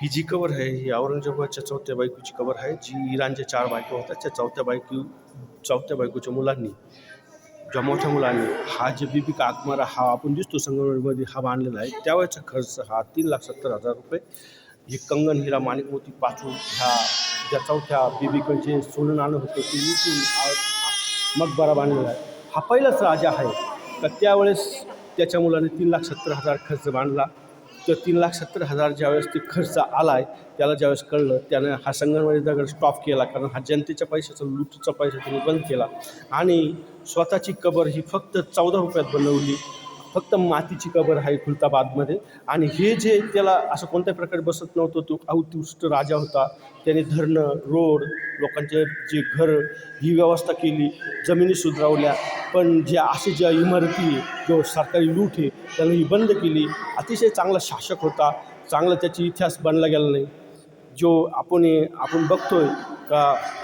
ही जी कबर आहे ही औरंगजेबाच्या चौथ्या बायकोची कबर आहे, जी इराणच्या 4 बायको होत्या. त्या चौथ्या बायकोच्या मुलांनी, ज्या मोठ्या मुलांनी हा जे बीबी का अकबरा हा आपण दिसतो संगमरमरमध्ये हा बांधलेला आहे, त्यावेळेचा खर्च हा 3,70,000 रुपये. हे कंगन, हिरा, माणिक, मोती, पाचू ह्या ज्या चौथ्या बीबीकडे जे सोनं नाणं होतं ते विकून मकबरा बांधलेला आहे. हा पहिलाच राजा आहे. तर त्यावेळेस त्याच्या मुलाने 3,70,000 खर्च बांधला. तर 3,70,000 ज्यावेळेस ते खर्च आला आहे, त्याला ज्यावेळेस कळलं, त्यानं हा संगमरमरमध्ये दगड स्टॉप केला, कारण हा जनतेच्या पैशाचा लुटचा पैसा त्यांनी बंद केला आणि स्वतःची कबर ही फक्त 14 रुपयात बनवली. फक्त मातीची कबर आहे खुलताबादमध्ये. आणि हे जे त्याला असं कोणत्या प्रकारे बसत नव्हतं, तो उत्कृष्ट राजा होता. त्याने धरणं, रोड, लोकांचे जे घर ही व्यवस्था केली, जमिनी सुधारवल्या. पण ज्या इमारती जो सरकारी लूट आहे त्यानं ही बंद केली. अतिशय चांगला शासक होता. चांगला त्याची इतिहास बनला गेला नाही. जो आपण बघतोय का